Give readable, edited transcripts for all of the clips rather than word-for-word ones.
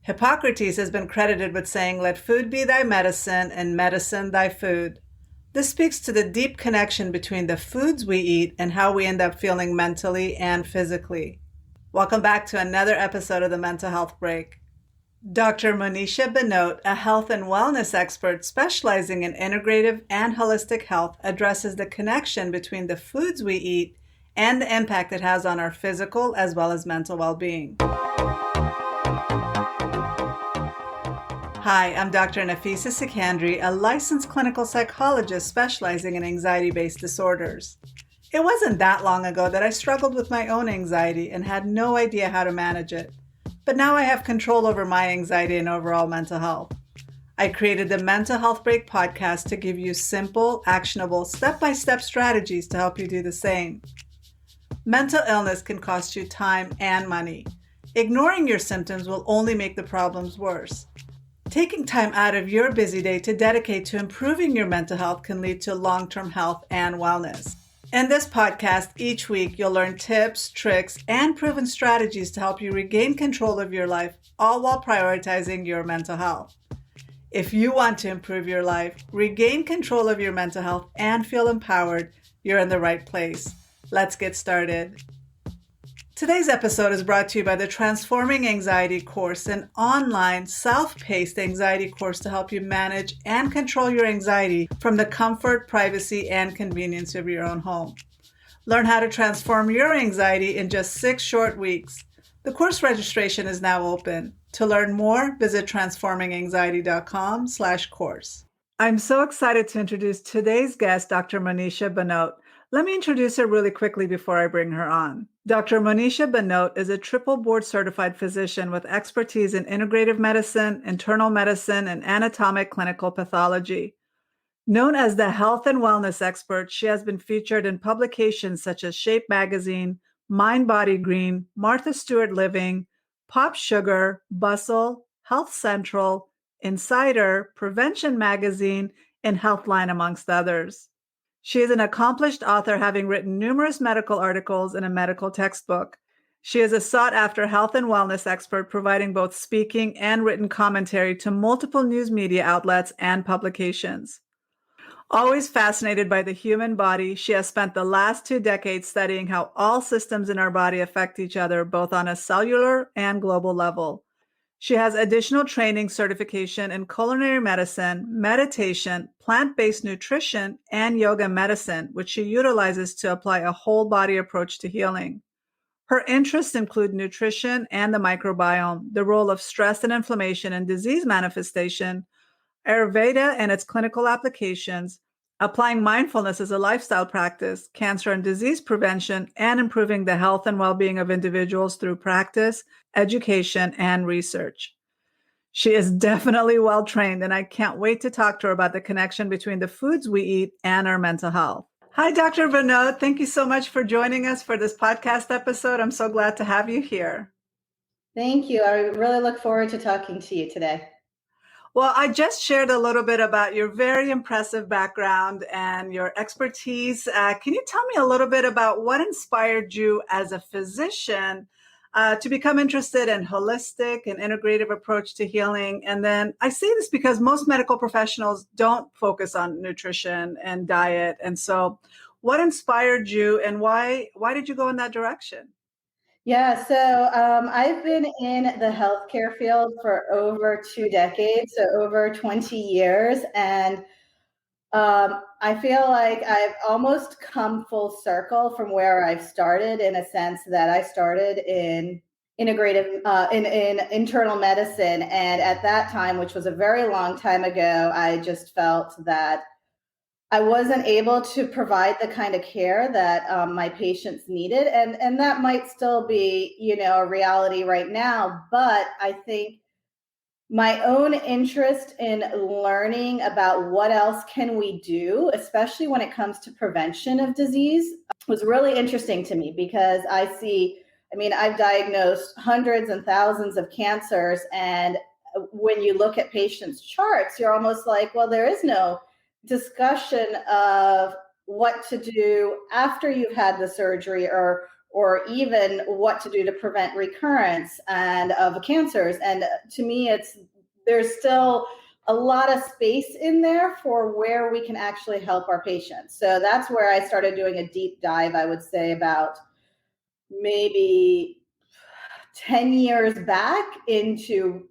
Hippocrates has been credited with saying, "Let food be thy medicine and medicine thy food." This speaks to the deep connection between the foods we eat and how we end up feeling mentally and physically. Welcome back to another episode of the Mental Health Break. Dr. Monisha Bhanote, a health and wellness expert specializing in integrative and holistic health, addresses the connection between the foods we eat and the impact it has on our physical as well as mental well-being. Hi, I'm Dr. Nafisa Sikandri, a licensed clinical psychologist specializing in anxiety-based disorders. It wasn't that long ago that I struggled with my own anxiety and had no idea how to manage it. But now I have control over my anxiety and overall mental health. I created the Mental Health Break podcast to give you simple, actionable, step-by-step strategies to help you do the same. Mental illness can cost you time and money. Ignoring your symptoms will only make the problems worse. Taking time out of your busy day to dedicate to improving your mental health can lead to long-term health and wellness. In this podcast, each week, you'll learn tips, tricks, and proven strategies to help you regain control of your life, all while prioritizing your mental health. If you want to improve your life, regain control of your mental health, and feel empowered, you're in the right place. Let's get started. Today's episode is brought to you by the Transforming Anxiety course, an online, self-paced anxiety course to help you manage and control your anxiety from the comfort, privacy, and convenience of your own home. Learn how to transform your anxiety in just 6 short weeks. The course registration is now open. To learn more, visit transforminganxiety.com/course. I'm so excited to introduce today's guest, Dr. Monisha Bhanote. Let me introduce her really quickly before I bring her on. Dr. Monisha Bhanote is a triple board certified physician with expertise in integrative medicine, internal medicine, and anatomic clinical pathology. Known as the health and wellness expert, she has been featured in publications such as Shape Magazine, Mind Body Green, Martha Stewart Living, Pop Sugar, Bustle, Health Central, Insider, Prevention Magazine, and Healthline, amongst others. She is an accomplished author, having written numerous medical articles in a medical textbook. She is a sought-after health and wellness expert, providing both speaking and written commentary to multiple news media outlets and publications. Always fascinated by the human body, she has spent the last 2 decades studying how all systems in our body affect each other, both on a cellular and global level. She has additional training certification in culinary medicine, meditation, plant-based nutrition, and yoga medicine, which she utilizes to apply a whole body approach to healing. Her interests include nutrition and the microbiome, the role of stress and inflammation in disease manifestation, Ayurveda and its clinical applications, applying mindfulness as a lifestyle practice, cancer and disease prevention, and improving the health and well-being of individuals through practice, education, and research. She is definitely well-trained, and I can't wait to talk to her about the connection between the foods we eat and our mental health. Hi, Dr. Bhanote. Thank you so much for joining us for this podcast episode. I'm so glad to have you here. Thank you. I really look forward to talking to you today. Well, I just shared a little bit about your very impressive background and your expertise. Can you tell me a little bit about what inspired you as a physician to become interested in holistic and integrative approach to healing? And then I say this because most medical professionals don't focus on nutrition and diet. And so what inspired you, and why did you go in that direction? Yeah, so I've been in the healthcare field for over 2 decades, so over 20 years. And I feel like I've almost come full circle from where I've started, in a sense that I started in integrative, in internal medicine. And at that time, which was a very long time ago, I just felt that I wasn't able to provide the kind of care that my patients needed. And that might still be, a reality right now. But I think my own interest in learning about what else can we do, especially when it comes to prevention of disease, was really interesting to me, because I've diagnosed hundreds and thousands of cancers. And when you look at patients' charts, you're almost like, well, there is no discussion of what to do after you've had the surgery, or or even what to do to prevent recurrence and of cancers. And to me, there's still a lot of space in there for where we can actually help our patients. So that's where I started doing a deep dive, I would say about maybe 10 years back into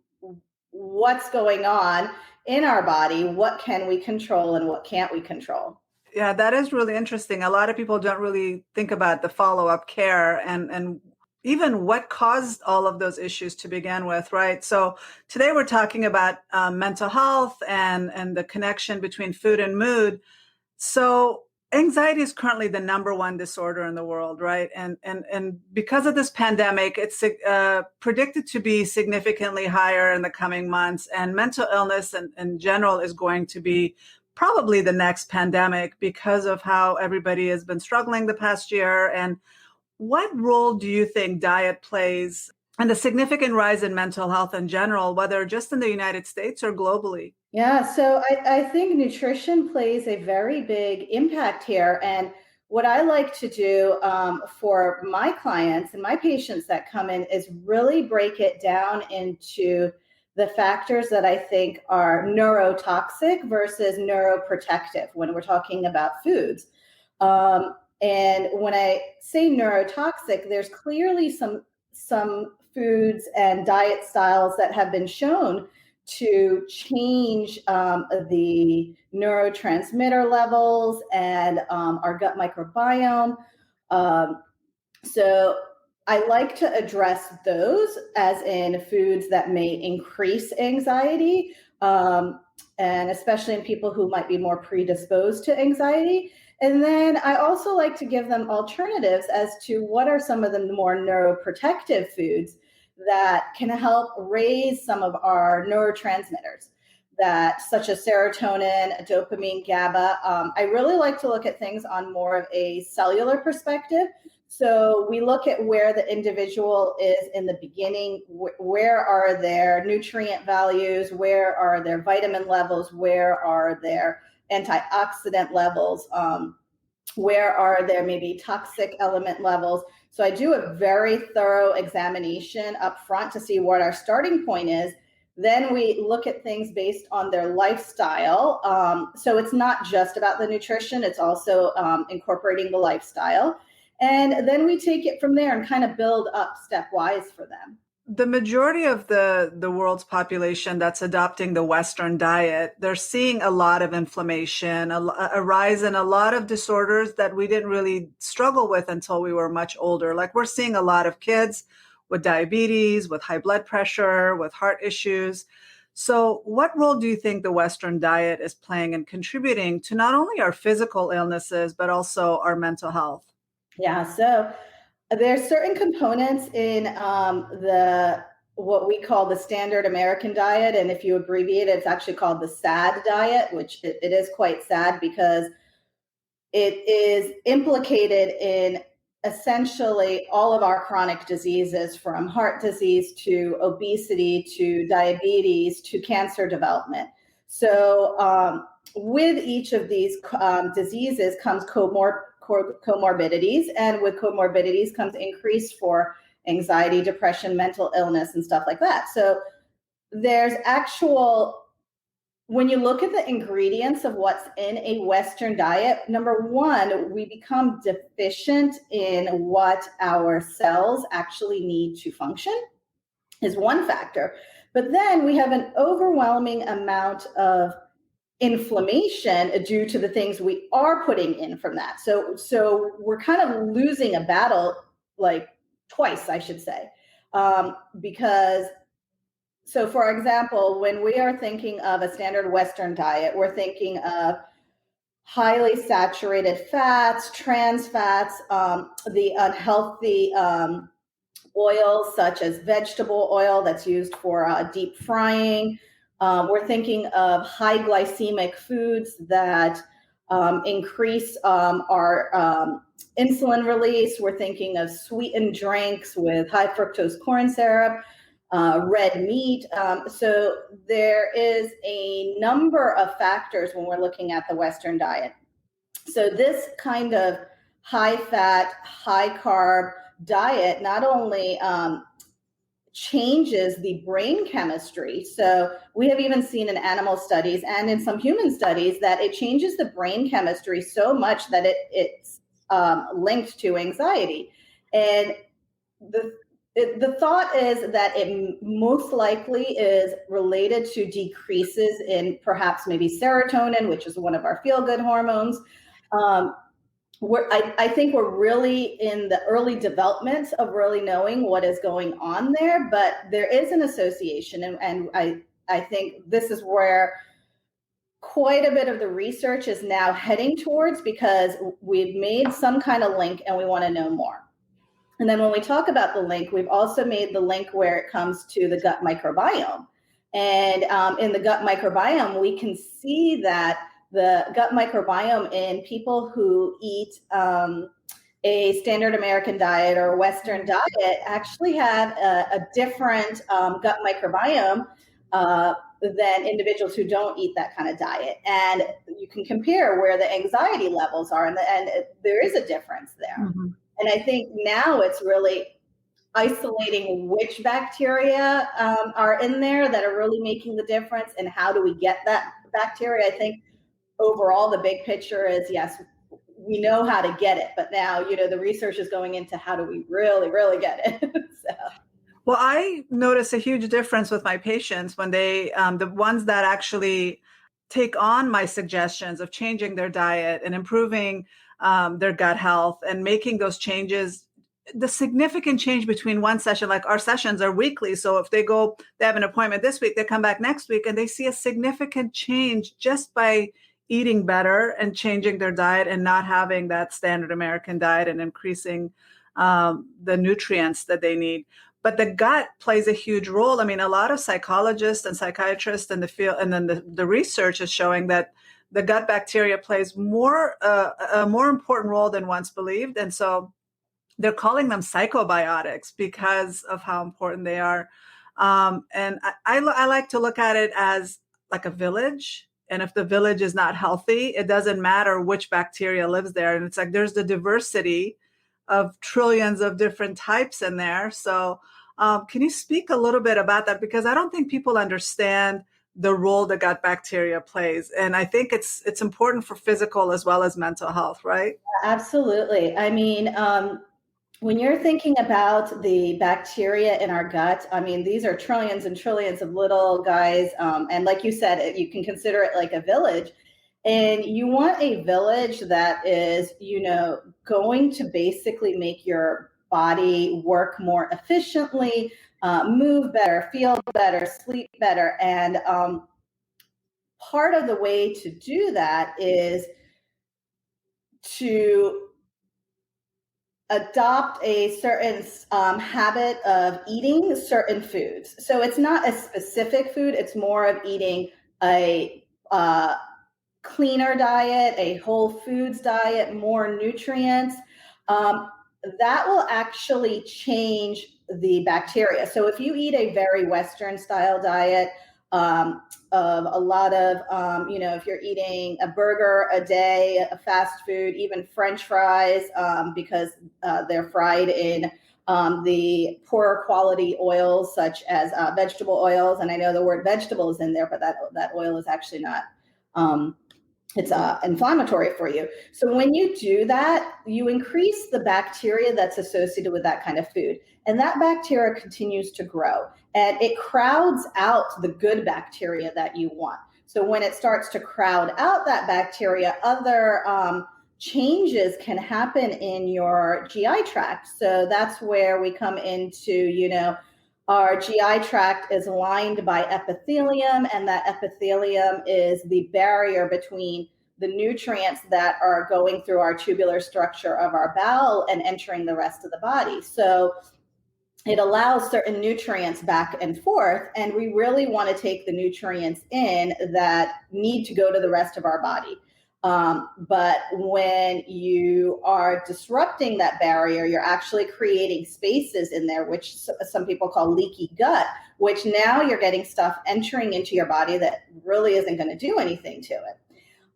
what's going on in our body, what can we control and what can't we control. Yeah, that is really interesting. A lot of people don't really think about the follow-up care and even what caused all of those issues to begin with, right? So today we're talking about mental health and the connection between food and mood. So anxiety is currently the number one disorder in the world, right? And because of this pandemic, it's predicted to be significantly higher in the coming months. And mental illness in general is going to be probably the next pandemic because of how everybody has been struggling the past year. And what role do you think diet plays and the significant rise in mental health in general, whether just in the United States or globally? Yeah, so I think nutrition plays a very big impact here. And what I like to do for my clients and my patients that come in is really break it down into the factors that I think are neurotoxic versus neuroprotective when we're talking about foods. And when I say neurotoxic, there's clearly some foods and diet styles that have been shown to change the neurotransmitter levels and our gut microbiome. Um, so I like to address those as in foods that may increase anxiety, and especially in people who might be more predisposed to anxiety. And then I also like to give them alternatives as to what are some of the more neuroprotective foods that can help raise some of our neurotransmitters that such as serotonin, dopamine, GABA. I really like to look at things on more of a cellular perspective. So we look at where the individual is in the beginning, where are their nutrient values, where are their vitamin levels, where are their antioxidant levels, where are there maybe toxic element levels. So I do a very thorough examination up front to see what our starting point is. Then we look at things based on their lifestyle. So it's not just about the nutrition, it's also incorporating the lifestyle. And then we take it from there and kind of build up stepwise for them. The majority of the world's population that's adopting the Western diet, they're seeing a lot of inflammation, a rise in a lot of disorders that we didn't really struggle with until we were much older. Like we're seeing a lot of kids with diabetes, with high blood pressure, with heart issues. So what role do you think the Western diet is playing in contributing to not only our physical illnesses, but also our mental health? Yeah, so there's certain components in the what we call the standard American diet, and if you abbreviate it, it's actually called the S.A.D diet, which it is quite sad because it is implicated in essentially all of our chronic diseases, from heart disease to obesity to diabetes to cancer development. So with each of these diseases comes comorbidities, and with comorbidities comes increase for anxiety, depression, mental illness, and stuff like that. So there's actual, when you look at the ingredients of what's in a Western diet, number one, we become deficient in what our cells actually need to function, is one factor. But then we have an overwhelming amount of inflammation due to the things we are putting in from that. So we're kind of losing a battle, like twice, I should say, because so for example, when we are thinking of a standard Western diet, we're thinking of highly saturated fats, trans fats, the unhealthy oils such as vegetable oil that's used for deep frying. We're thinking of high glycemic foods that increase our insulin release. We're thinking of sweetened drinks with high fructose corn syrup, red meat. So there is a number of factors when we're looking at the Western diet. So this kind of high fat, high carb, diet not only changes the brain chemistry. So we have even seen in animal studies and in some human studies that it changes the brain chemistry so much that it's linked to anxiety. And the thought is that it most likely is related to decreases in perhaps maybe serotonin, which is one of our feel-good hormones. I think we're really in the early development of really knowing what is going on there, but there is an association, and I think this is where quite a bit of the research is now heading towards, because we've made some kind of link and we want to know more. And then when we talk about the link, we've also made the link where it comes to the gut microbiome. And in the gut microbiome, we can see that the gut microbiome in people who eat a standard American diet or a Western diet actually have a different gut microbiome than individuals who don't eat that kind of diet. And you can compare where the anxiety levels are, and there is a difference there. Mm-hmm. And I think now it's really isolating which bacteria are in there that are really making the difference, and how do we get that bacteria. I think overall, the big picture is, yes, we know how to get it, but now, the research is going into how do we really, really get it. So. Well, I notice a huge difference with my patients when they, the ones that actually take on my suggestions of changing their diet and improving their gut health and making those changes. The significant change between one session, like our sessions are weekly. So if they have an appointment this week, they come back next week and they see a significant change just by eating better and changing their diet and not having that standard American diet and increasing the nutrients that they need. But the gut plays a huge role. I mean, a lot of psychologists and psychiatrists in the field, and then the research is showing that the gut bacteria plays a more important role than once believed. And so they're calling them psychobiotics because of how important they are. And I like to look at it as like a village. And if the village is not healthy, it doesn't matter which bacteria lives there. And it's like there's the diversity of trillions of different types in there. So can you speak a little bit about that? Because I don't think people understand the role the gut bacteria plays. And I think it's important for physical as well as mental health, right? Absolutely. I mean, when you're thinking about the bacteria in our gut, I mean, these are trillions and trillions of little guys. And like you said, you can consider it like a village. And you want a village that is, going to basically make your body work more efficiently, move better, feel better, sleep better. And part of the way to do that is to adopt a certain habit of eating certain foods. So it's not a specific food, it's more of eating a cleaner diet, a whole foods diet, more nutrients. That will actually change the bacteria. So if you eat a very Western style diet, of a lot of, if you're eating a burger a day, a fast food, even French fries, because they're fried in the poorer quality oils, such as vegetable oils. And I know the word vegetable is in there, but that oil is actually not, it's inflammatory for you. So when you do that, you increase the bacteria that's associated with that kind of food. And that bacteria continues to grow. And it crowds out the good bacteria that you want. So when it starts to crowd out that bacteria, other changes can happen in your GI tract. So that's where we come into, our GI tract is lined by epithelium, and that epithelium is the barrier between the nutrients that are going through our tubular structure of our bowel and entering the rest of the body. So it allows certain nutrients back and forth, and we really want to take the nutrients in that need to go to the rest of our body. But when you are disrupting that barrier, you're actually creating spaces in there, which some people call leaky gut, which now you're getting stuff entering into your body that really isn't going to do anything to it.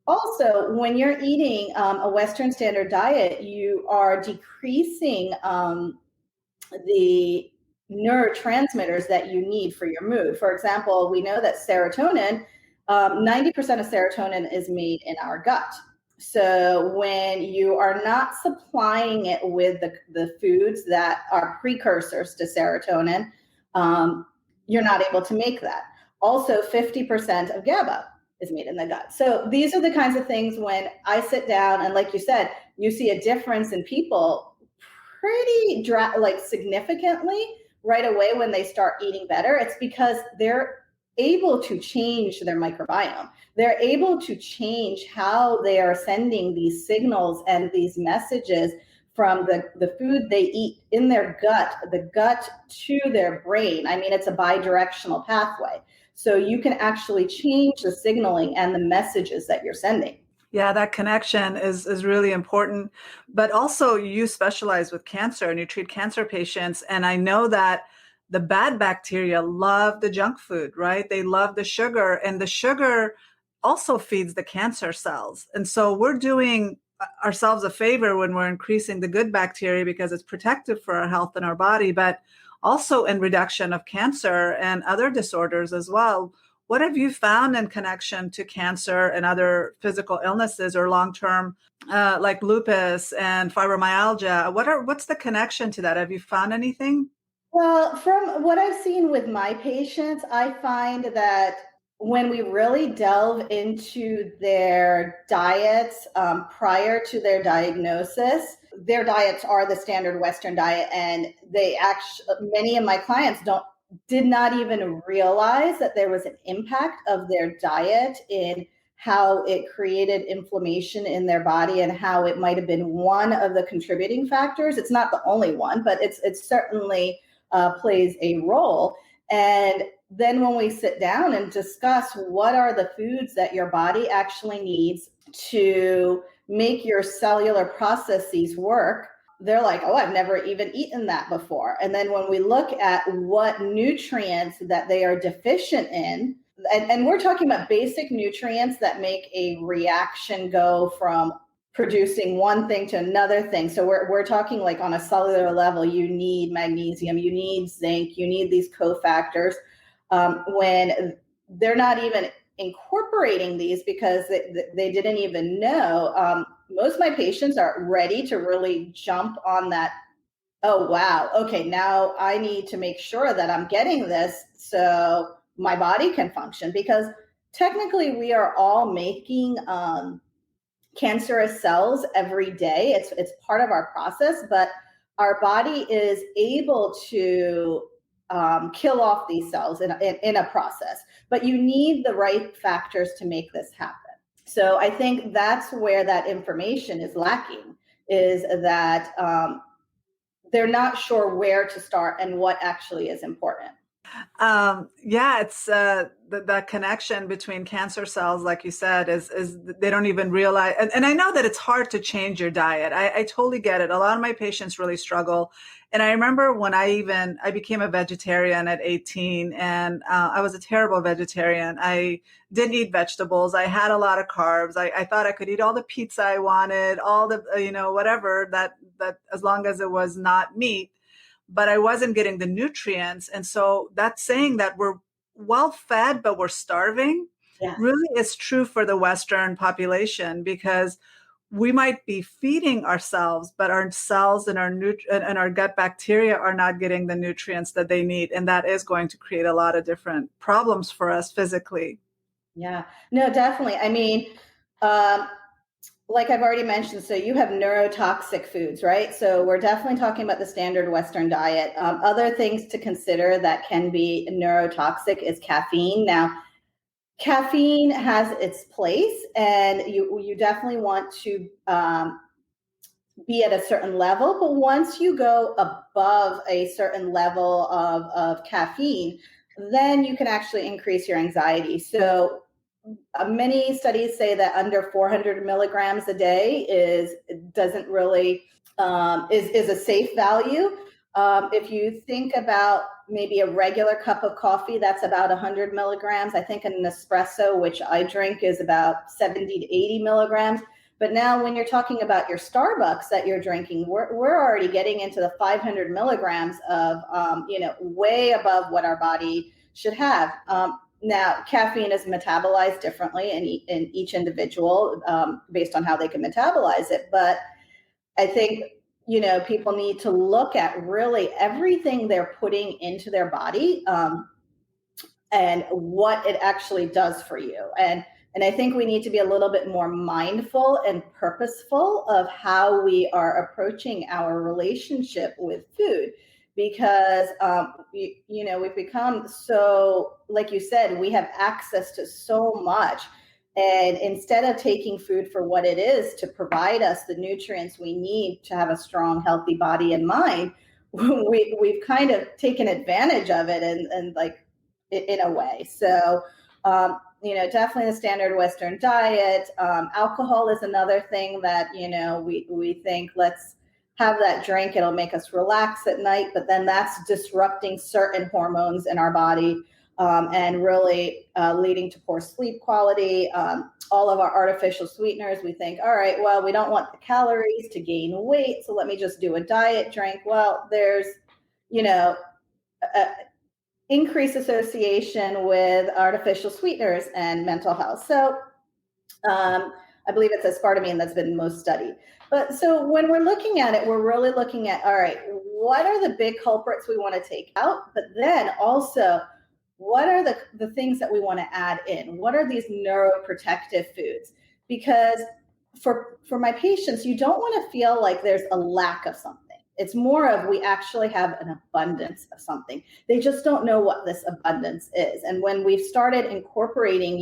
Also, when you're eating a Western standard diet, you are decreasing the neurotransmitters that you need for your mood. For example, we know that serotonin, 90% of serotonin is made in our gut. So when you are not supplying it with the foods that are precursors to serotonin, you're not able to make that. Also, 50% of GABA is made in the gut. So these are the kinds of things when I sit down and, like you said, you see a difference in people pretty like significantly right away when they start eating better. It's because they're able to change their microbiome. They're able to change how they are sending these signals and these messages from the food they eat in their gut, the gut to their brain. I mean, it's a bidirectional pathway. So you can actually change the signaling and the messages that you're sending. Yeah, that connection is really important. But also, you specialize with cancer and you treat cancer patients. And I know that the bad bacteria love the junk food, right? They love the sugar, and the sugar also feeds the cancer cells. And so we're doing ourselves a favor when we're increasing the good bacteria because it's protective for our health and our body, but also in reduction of cancer and other disorders as well. What have you found in connection to cancer and other physical illnesses or long-term, like lupus and fibromyalgia? What's the connection to that? Have you found anything? Well, from what I've seen with my patients, I find that when we really delve into their diets prior to their diagnosis, their diets are the standard Western diet, and they actually, many of my clients did not even realize that there was an impact of their diet in how it created inflammation in their body and how it might have been one of the contributing factors. It's not the only one, but it's certainly plays a role. And then when we sit down and discuss what are the foods that your body actually needs to make your cellular processes work, they're like, oh, I've never even eaten that before. And then when we look at what nutrients that they are deficient in, and we're talking about basic nutrients that make a reaction go from producing one thing to another thing. So we're talking like on a cellular level, you need magnesium, you need zinc, you need these cofactors. When they're not even incorporating these because they didn't even know, most of my patients are ready to really jump on that. Oh, wow. Okay, now I need to make sure that I'm getting this so my body can function, because technically we are all making cancerous cells every day. It's part of our process, but our body is able to kill off these cells in a process. But you need the right factors to make this happen. So I think that's where that information is lacking, is that they're not sure where to start and what actually is important. Yeah, it's the connection between cancer cells, like you said, is they don't even realize. And I know that it's hard to change your diet. I totally get it. A lot of my patients really struggle. And I remember when I became a vegetarian at 18, and I was a terrible vegetarian. I didn't eat vegetables. I had a lot of carbs. I thought I could eat all the pizza I wanted, all the, whatever that as long as it was not meat, but I wasn't getting the nutrients. And so that's saying that we're well fed, but we're starving, Yes. really is true for the Western population, because we might be feeding ourselves, but our cells and our gut bacteria are not getting the nutrients that they need. And that is going to create a lot of different problems for us physically. Yeah, no, definitely. I mean, like I've already mentioned, so you have neurotoxic foods, right? So we're definitely talking about the standard Western diet. Other things to consider that can be neurotoxic is caffeine. Now, caffeine has its place, and you definitely want to be at a certain level. But once you go above a certain level of caffeine, then you can actually increase your anxiety. So many studies say that under 400 milligrams a day doesn't really is a safe value. If you think about maybe a regular cup of coffee, that's about 100 milligrams. I think an espresso, which I drink, is about 70 to 80 milligrams. But now when you're talking about your Starbucks that you're drinking, we're already getting into the 500 milligrams of, way above what our body should have. Now, caffeine is metabolized differently in each individual based on how they can metabolize it. But I think, people need to look at really everything they're putting into their body and what it actually does for you. And I think we need to be a little bit more mindful and purposeful of how we are approaching our relationship with food, because we've become so, like you said, we have access to so much. And instead of taking food for what it is, to provide us the nutrients we need to have a strong, healthy body and mind, we've kind of taken advantage of it and like in a way. So, definitely the standard Western diet. Alcohol is another thing that, we think, let's have that drink. It'll make us relax at night, but then that's disrupting certain hormones in our body and really leading to poor sleep quality. All of our artificial sweeteners, we think, all right, well, we don't want the calories to gain weight, so let me just do a diet drink. Well, there's, increased association with artificial sweeteners and mental health. So I believe it's aspartame that's been most studied. But so when we're looking at it, we're really looking at, all right, what are the big culprits we want to take out? But then also, what are the things that we want to add in? What are these neuroprotective foods? Because for my patients, you don't want to feel like there's a lack of something. It's more of, we actually have an abundance of something. They just don't know what this abundance is. And when we've started incorporating,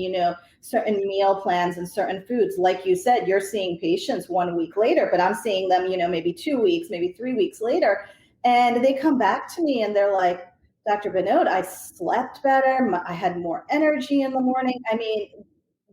certain meal plans and certain foods, like you said, you're seeing patients 1 week later, but I'm seeing them, maybe 2 weeks, maybe 3 weeks later. And they come back to me and they're like, Dr. Bhanote, I slept better. I had more energy in the morning. I mean,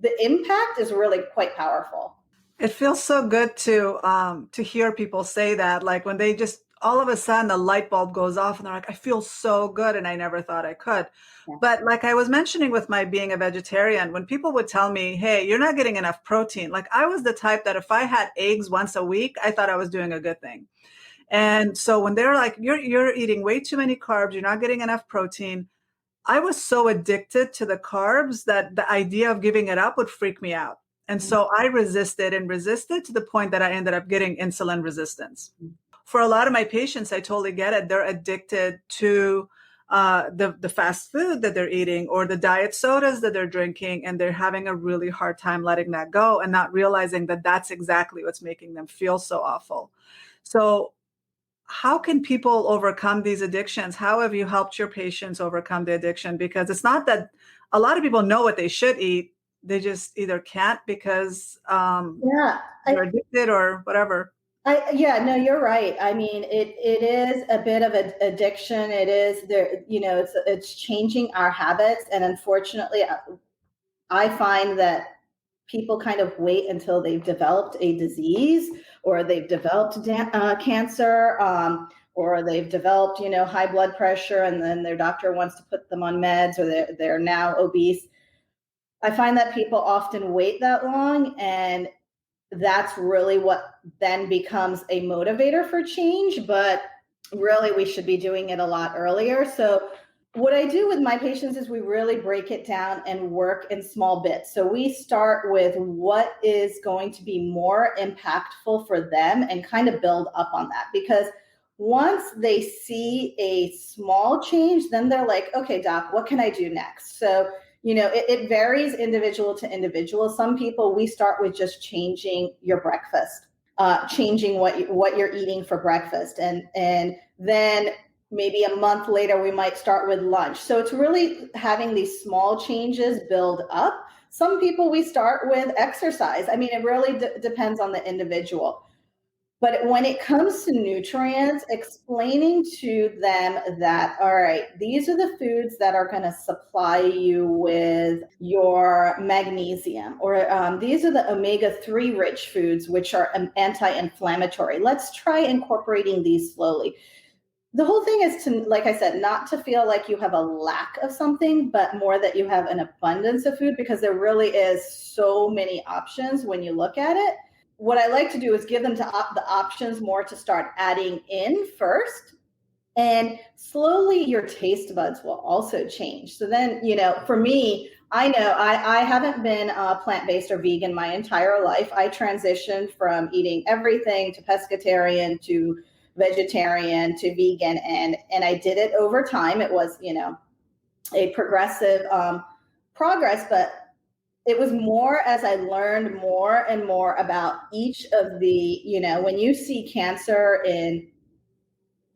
the impact is really quite powerful. It feels so good to hear people say that, like when they just all of a sudden the light bulb goes off and they're like, I feel so good and I never thought I could. Yeah. But like I was mentioning with my being a vegetarian, when people would tell me, hey, you're not getting enough protein, like I was the type that if I had eggs once a week, I thought I was doing a good thing. And so when they're like, you're eating way too many carbs, you're not getting enough protein, I was so addicted to the carbs that the idea of giving it up would freak me out. And so I resisted and resisted to the point that I ended up getting insulin resistance. For a lot of my patients, I totally get it. They're addicted to the fast food that they're eating or the diet sodas that they're drinking, and they're having a really hard time letting that go and not realizing that that's exactly what's making them feel so awful. So how can people overcome these addictions? How have you helped your patients overcome the addiction? Because it's not that a lot of people know what they should eat. They just either can't because they're addicted or whatever. No, you're right. I mean, it is a bit of an addiction. It is there, it's changing our habits. And unfortunately, I find that people kind of wait until they've developed a disease or they've developed cancer or they've developed, high blood pressure, and then their doctor wants to put them on meds, or they're now obese. I find that people often wait that long, and that's really what then becomes a motivator for change. But really, we should be doing it a lot earlier. So what I do with my patients is we really break it down and work in small bits. So we start with what is going to be more impactful for them and kind of build up on that. Because once they see a small change, then they're like, okay, doc, what can I do next? So it varies individual to individual. Some people, we start with just changing your breakfast, changing what you're eating for breakfast. And then maybe a month later, we might start with lunch. So it's really having these small changes build up. Some people, we start with exercise. I mean, it really depends on the individual. But when it comes to nutrients, explaining to them that, all right, these are the foods that are going to supply you with your magnesium, or these are the omega-3 rich foods, which are anti-inflammatory. Let's try incorporating these slowly. The whole thing is to, like I said, not to feel like you have a lack of something, but more that you have an abundance of food, because there really is so many options when you look at it. what I like to do is give them the options more to start adding in first. And slowly your taste buds will also change. So then, for me, I know I haven't been plant-based or vegan my entire life. I transitioned from eating everything to pescatarian to vegetarian to vegan. And I did it over time. It was, a progressive progress, but it was more as I learned more and more about each of the, when you see cancer in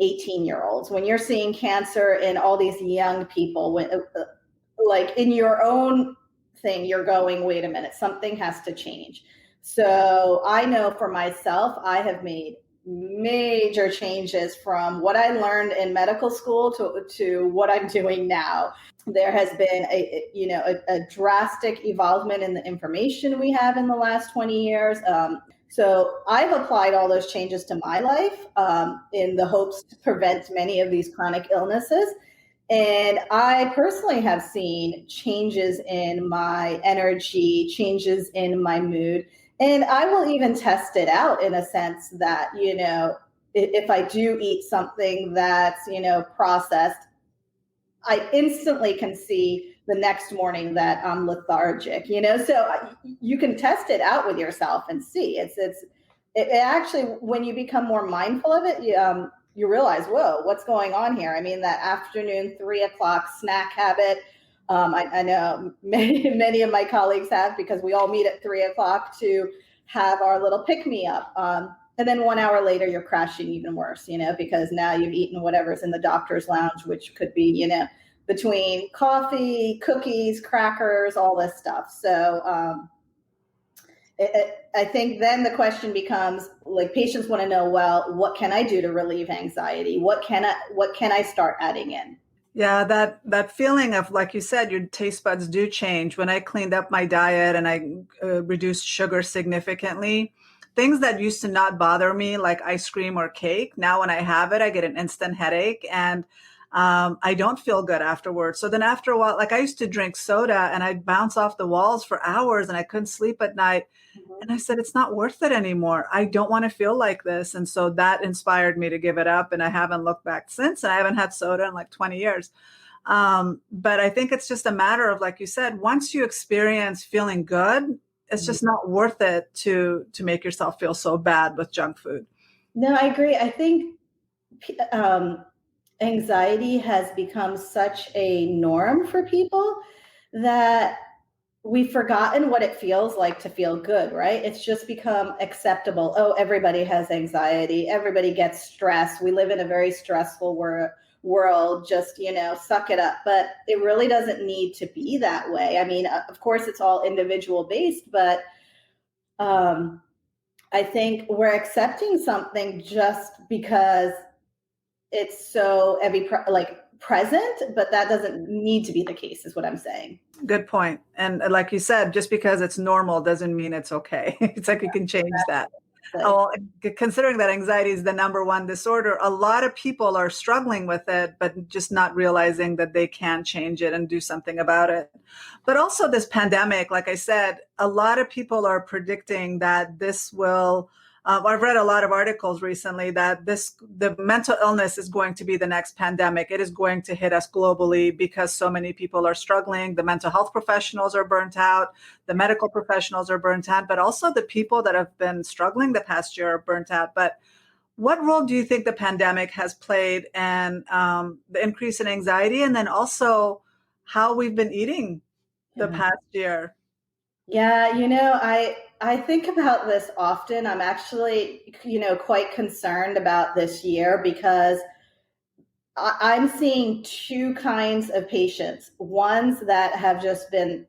18-year-olds, when you're seeing cancer in all these young people, like in your own thing, you're going, wait a minute, something has to change. So I know for myself, I have made major changes from what I learned in medical school to what I'm doing now. There has been a drastic evolvement in the information we have in the last 20 years. So I've applied all those changes to my life in the hopes to prevent many of these chronic illnesses. And I personally have seen changes in my energy, changes in my mood. And I will even test it out in a sense that, if I do eat something that's, processed, I instantly can see the next morning that I'm lethargic, so you can test it out with yourself and see. It actually, when you become more mindful of it, you realize, whoa, what's going on here? I mean, that afternoon 3 o'clock snack habit, I know many of my colleagues have, because we all meet at 3 o'clock to have our little pick me up. And then 1 hour later, you're crashing even worse, because now you've eaten whatever's in the doctor's lounge, which could be, between coffee, cookies, crackers, all this stuff. So I think then the question becomes, like, patients want to know, well, what can I do to relieve anxiety? What can I start adding in? Yeah, that feeling of, like you said, your taste buds do change. When I cleaned up my diet and I reduced sugar significantly, things that used to not bother me, like ice cream or cake, now when I have it, I get an instant headache and I don't feel good afterwards. So then after a while, like I used to drink soda and I'd bounce off the walls for hours and I couldn't sleep at night. And I said, it's not worth it anymore. I don't want to feel like this. And so that inspired me to give it up. And I haven't looked back since. And I haven't had soda in like 20 years. But I think it's just a matter of, like you said, once you experience feeling good, it's just not worth it to make yourself feel so bad with junk food. No, I agree. I think anxiety has become such a norm for people that we've forgotten what it feels like to feel good, right? It's just become acceptable. Oh, everybody has anxiety. Everybody gets stress. We live in a very stressful world. Just, suck it up. But it really doesn't need to be that way. I mean, of course, it's all individual based, but I think we're accepting something just because it's so present, but that doesn't need to be the case, is what I'm saying. Good point. And like you said, just because it's normal doesn't mean it's okay. It's like you can change that. Oh, considering that anxiety is the #1 disorder, a lot of people are struggling with it, but just not realizing that they can change it and do something about it. But also this pandemic, like I said, a lot of people are predicting that this will I've read a lot of articles recently that the mental illness is going to be the next pandemic. It is going to hit us globally because so many people are struggling. The mental health professionals are burnt out. The medical professionals are burnt out, but also the people that have been struggling the past year are burnt out. But what role do you think the pandemic has played in the increase in anxiety, and then also how we've been eating the past year? Yeah, I think about this often. I'm actually, quite concerned about this year because I'm seeing two kinds of patients. Ones that have just been,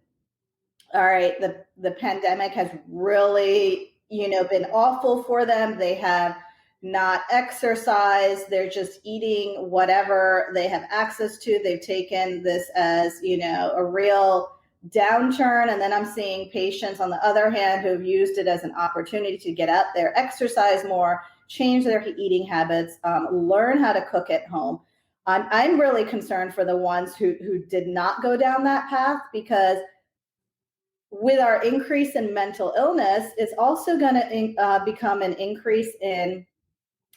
all right, the pandemic has really, been awful for them. They have not exercised. They're just eating whatever they have access to. They've taken this as, a real downturn. And then I'm seeing patients, on the other hand, who've used it as an opportunity to get out there, exercise more, change their eating habits, learn how to cook at home. I'm really concerned for the ones who did not go down that path, because with our increase in mental illness, it's also going to become an increase in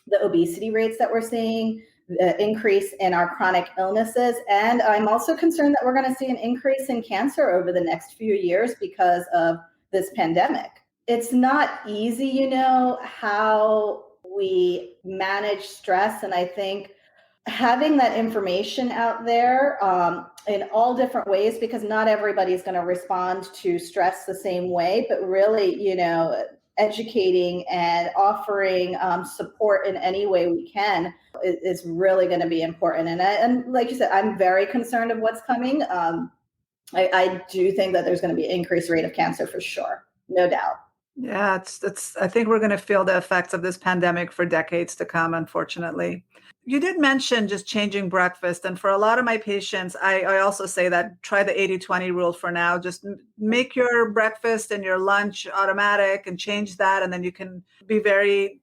the obesity rates that we're seeing, the increase in our chronic illnesses. And I'm also concerned that we're going to see an increase in cancer over the next few years because of this pandemic. It's not easy, how we manage stress. And I think having that information out there in all different ways, because not everybody's going to respond to stress the same way, but really, educating and offering support in any way we can is really going to be important. And like you said, I'm very concerned of what's coming. I do think that there's going to be an increased rate of cancer for sure, no doubt. Yeah, it's I think we're going to feel the effects of this pandemic for decades to come, unfortunately. You did mention just changing breakfast. And for a lot of my patients, I also say that try the 80-20 rule for now. Just make your breakfast and your lunch automatic and change that. And then you can be very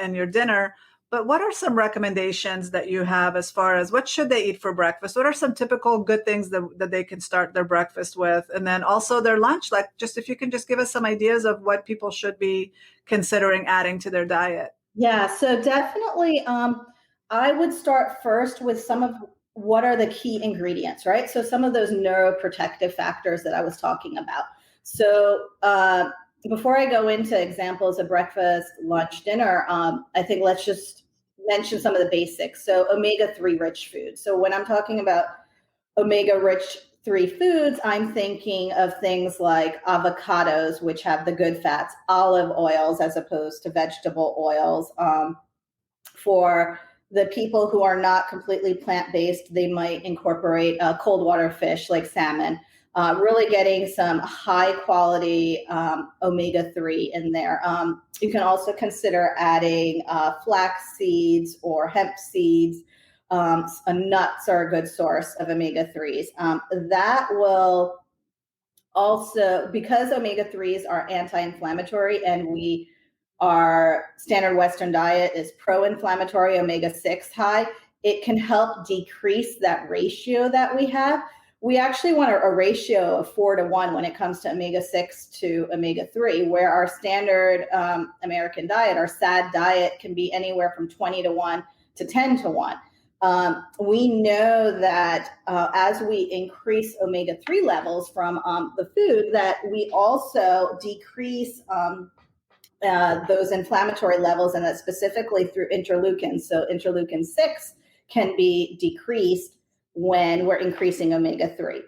in your dinner. But what are some recommendations that you have as far as what should they eat for breakfast? What are some typical good things that they can start their breakfast with? And then also their lunch, like just if you can just give us some ideas of what people should be considering adding to their diet. Yeah, so definitely I would start first with some of what are the key ingredients, right? So some of those neuroprotective factors that I was talking about. So before I go into examples of breakfast, lunch, dinner, I think let's just mention some of the basics. So omega-3 rich foods. So when I'm talking about omega-rich 3 foods, I'm thinking of things like avocados, which have the good fats, olive oils as opposed to vegetable oils. For the people who are not completely plant-based, they might incorporate cold water fish like salmon, really getting some high quality omega-3 in there. You can also consider adding flax seeds or hemp seeds. Nuts are a good source of omega-3s. That will also, because omega-3s are anti-inflammatory and our standard Western diet is pro-inflammatory, omega-6 high, it can help decrease that ratio that we have. We actually want a ratio of 4-1 when it comes to omega-6 to omega-3, where our standard American diet, our S.A.D diet, can be anywhere from 20-1 to 10-1. We know that as we increase omega-3 levels from the food, that we also decrease those inflammatory levels, and that specifically through interleukins. So interleukin 6 can be decreased when we're increasing omega-3.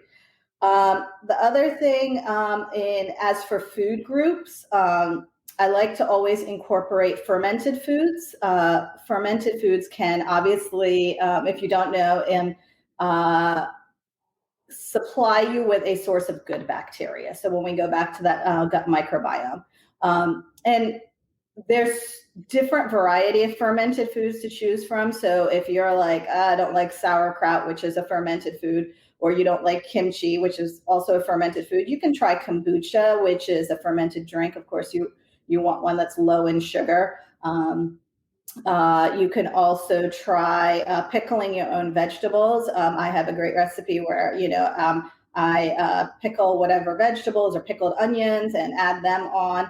The other thing, as for food groups, I like to always incorporate fermented foods. Fermented foods can obviously, if you don't know, supply you with a source of good bacteria. So when we go back to that gut microbiome, and there's different variety of fermented foods to choose from. So if you're like, I don't like sauerkraut, which is a fermented food, or you don't like kimchi, which is also a fermented food, you can try kombucha, which is a fermented drink. Of course, you want one that's low in sugar. You can also try pickling your own vegetables. I have a great recipe where, I pickle whatever vegetables or pickled onions and add them on.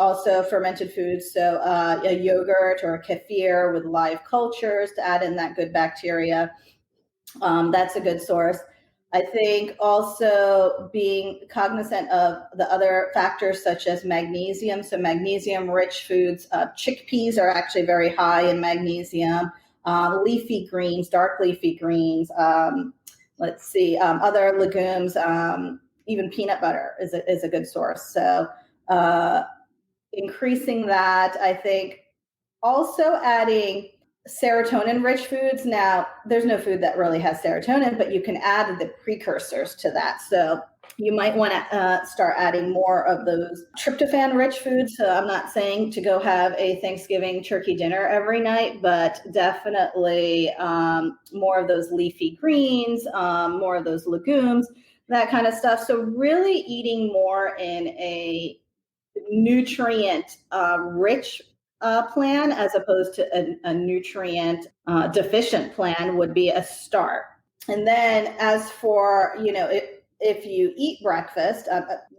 Also fermented foods, so a yogurt or a kefir with live cultures to add in that good bacteria. That's a good source. I think also being cognizant of the other factors such as magnesium. So magnesium-rich foods, chickpeas are actually very high in magnesium. Leafy greens, dark leafy greens. Other legumes. Even peanut butter is a good source. So increasing that, I think. Also adding serotonin-rich foods. Now, there's no food that really has serotonin, but you can add the precursors to that. So you might want to start adding more of those tryptophan-rich foods. So I'm not saying to go have a Thanksgiving turkey dinner every night, but definitely more of those leafy greens, more of those legumes, that kind of stuff. So really eating more in a nutrient rich plan as opposed to a nutrient deficient plan would be a start. And then as for, if you eat breakfast,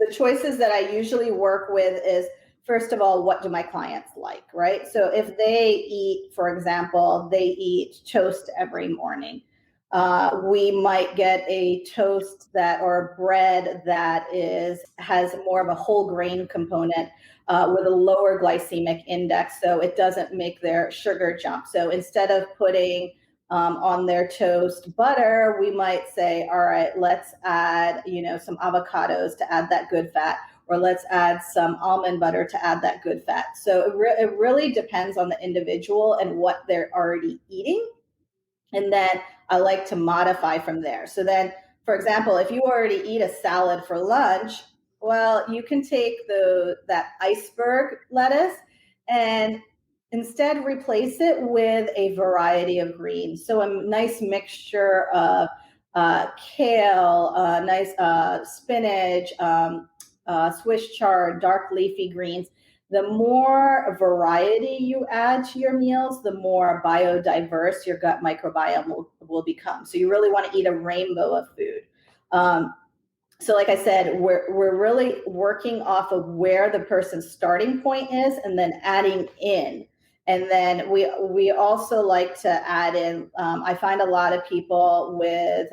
the choices that I usually work with is, first of all, what do my clients like, right? So if they eat, for example, they eat toast every morning. We might get a toast that or bread that has more of a whole grain component with a lower glycemic index, so it doesn't make their sugar jump. So instead of putting on their toast butter, we might say, all right, let's add, some avocados to add that good fat, or let's add some almond butter to add that good fat. So it really depends on the individual and what they're already eating. And then I like to modify from there. So then, for example, if you already eat a salad for lunch, well, you can take that iceberg lettuce and instead replace it with a variety of greens. So a nice mixture of kale, nice spinach, Swiss chard, dark leafy greens. The more variety you add to your meals, the more biodiverse your gut microbiome will become. So you really want to eat a rainbow of food. So like I said, we're really working off of where the person's starting point is and then adding in. And then we also like to add in, I find a lot of people with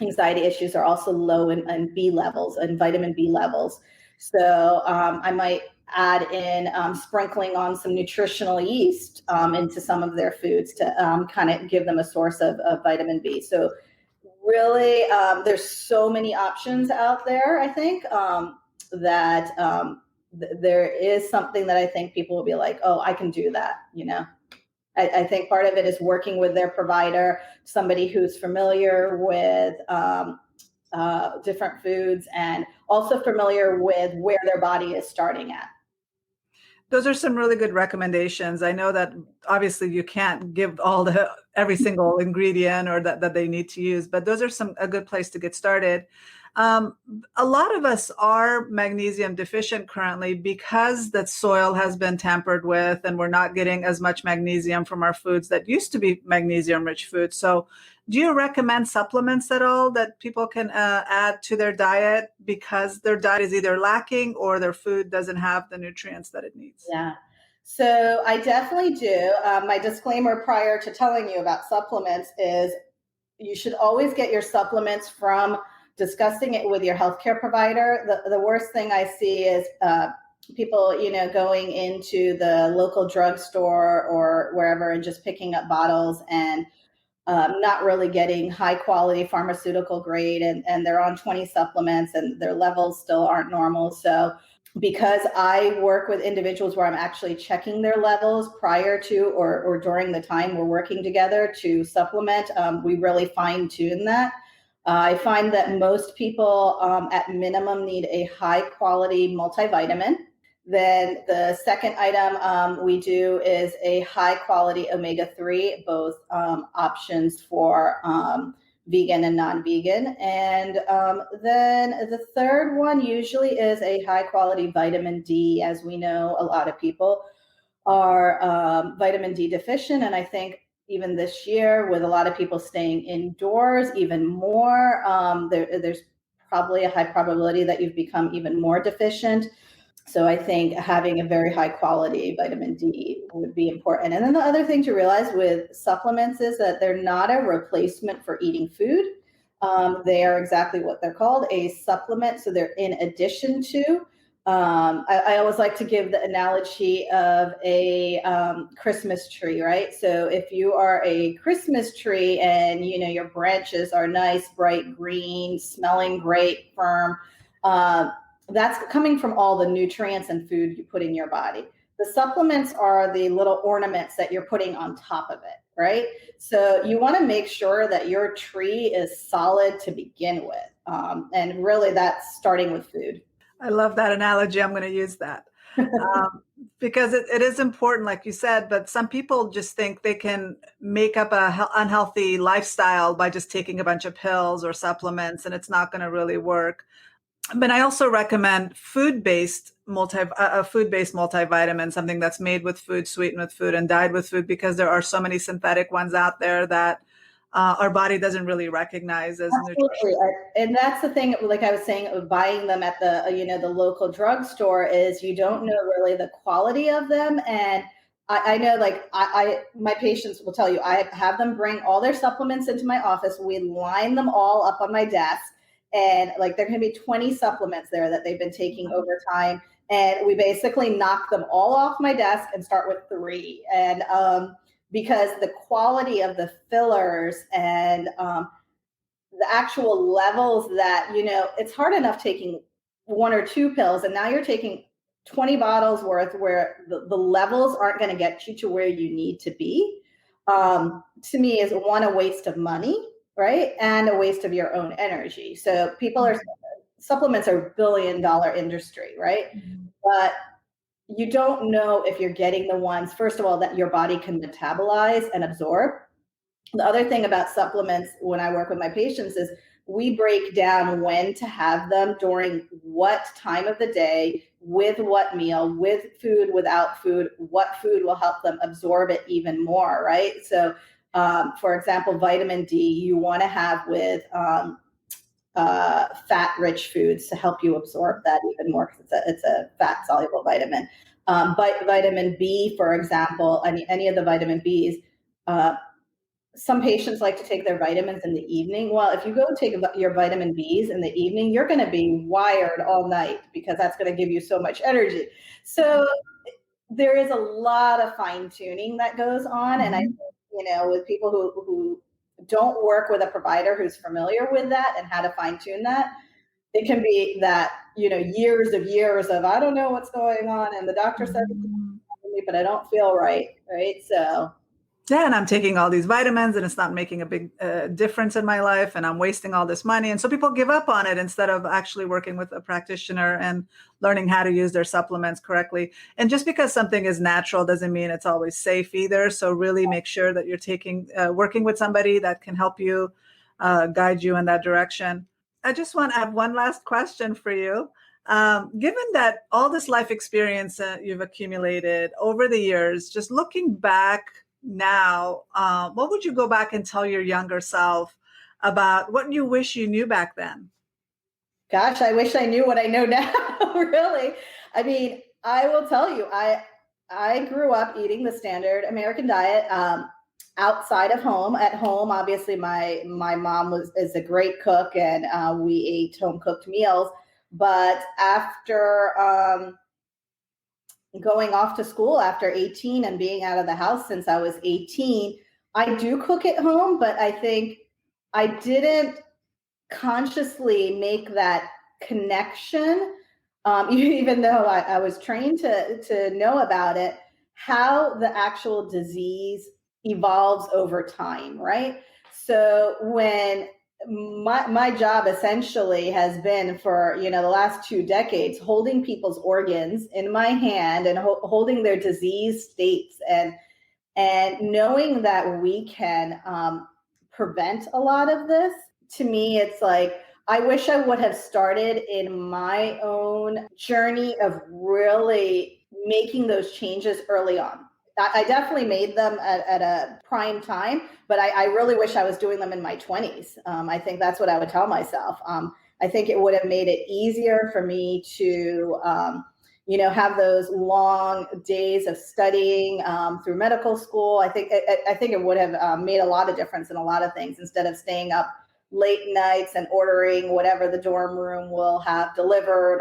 anxiety issues are also low in B levels and vitamin B levels. So I might add in sprinkling on some nutritional yeast into some of their foods to kind of give them a source of vitamin B. So really, there's so many options out there, I think, that there is something that I think people will be like, oh, I can do that, I think part of it is working with their provider, somebody who's familiar with different foods and also familiar with where their body is starting at. Those are some really good recommendations. I know that obviously you can't give every single ingredient or that they need to use, but those are a good place to get started. A lot of us are magnesium deficient currently because the soil has been tampered with and we're not getting as much magnesium from our foods that used to be magnesium rich foods. So do you recommend supplements at all that people can add to their diet because their diet is either lacking or their food doesn't have the nutrients that it needs? Yeah. So I definitely do. My disclaimer prior to telling you about supplements is you should always get your supplements from discussing it with your healthcare provider. The worst thing I see is people, going into the local drugstore or wherever and just picking up bottles and not really getting high quality pharmaceutical grade, and they're on 20 supplements and their levels still aren't normal. So because I work with individuals where I'm actually checking their levels prior to or during the time we're working together to supplement, we really fine tune that. I find that most people at minimum need a high quality multivitamin. Then the second item we do is a high quality omega-3, both options for vegan and non-vegan. And then the third one usually is a high quality vitamin D. As we know, a lot of people are vitamin D deficient. And I think even this year, with a lot of people staying indoors even more, there's probably a high probability that you've become even more deficient. So I think having a very high quality vitamin D would be important. And then the other thing to realize with supplements is that they're not a replacement for eating food. They are exactly what they're called, a supplement. So they're in addition to. I always like to give the analogy of a Christmas tree, right? So if you are a Christmas tree and your branches are nice, bright green, smelling great, firm, that's coming from all the nutrients and food you put in your body. The supplements are the little ornaments that you're putting on top of it, right? So you want to make sure that your tree is solid to begin with. And really that's starting with food. I love that analogy. I'm going to use that because it is important, like you said, but some people just think they can make up a unhealthy lifestyle by just taking a bunch of pills or supplements, and it's not going to really work. But I also recommend food-based multivitamin, something that's made with food, sweetened with food, and dyed with food, because there are so many synthetic ones out there that our body doesn't really recognize as Absolutely. nutritious. And that's the thing, like I was saying, of buying them at the, the local drugstore is you don't know really the quality of them. And I know, like, my patients will tell you, I have them bring all their supplements into my office. We line them all up on my desk. And like, there can be 20 supplements there that they've been taking over time. And we basically knock them all off my desk and start with 3. And because the quality of the fillers and the actual levels that, it's hard enough taking 1 or 2 pills, and now you're taking 20 bottles worth where the levels aren't going to get you to where you need to be. To me, is one, a waste of money, right? And a waste of your own energy. So supplements are a $1 billion industry, right? But you don't know if you're getting the ones, first of all, that your body can metabolize and absorb. The other thing about supplements when I work with my patients is we break down when to have them, during what time of the day, with what meal, with food, without food, what food will help them absorb it even more, right? So, for example, vitamin D, you want to have with fat-rich foods to help you absorb that even more, because it's a fat-soluble vitamin. Vitamin B, for example, any of the vitamin Bs, some patients like to take their vitamins in the evening. Well, if you go take your vitamin Bs in the evening, you're going to be wired all night, because that's going to give you so much energy. So there is a lot of fine tuning that goes on. And I think, with people who don't work with a provider who's familiar with that and how to fine tune that, it can be that, years of, I don't know what's going on. And the doctor said, but I don't feel right. Right. So. Yeah, and I'm taking all these vitamins and it's not making a big difference in my life, and I'm wasting all this money. And so people give up on it instead of actually working with a practitioner and learning how to use their supplements correctly. And just because something is natural doesn't mean it's always safe either. So really make sure that you're working with somebody that can help you, guide you in that direction. I just want to have one last question for you. Given that all this life experience you've accumulated over the years, just looking back now, what would you go back and tell your younger self about what you wish you knew back then? Gosh, I wish I knew what I know now. Really. I mean, I will tell you, I grew up eating the standard American diet, outside of home. At home, obviously, my mom is a great cook, and we ate home cooked meals. But after going off to school after 18 and being out of the house since I was 18, I do cook at home, but I think I didn't consciously make that connection, even though I was trained to know about it, how the actual disease evolves over time, right? So when my job essentially has been for the last 2 decades holding people's organs in my hand and holding their disease states, and knowing that we can prevent a lot of this. To me, it's like, I wish I would have started in my own journey of really making those changes early on. I definitely made them at a prime time, but I really wish I was doing them in my 20s. I think that's what I would tell myself. I think it would have made it easier for me to, have those long days of studying through medical school. I think it would have made a lot of difference in a lot of things, instead of staying up late nights and ordering whatever the dorm room will have delivered.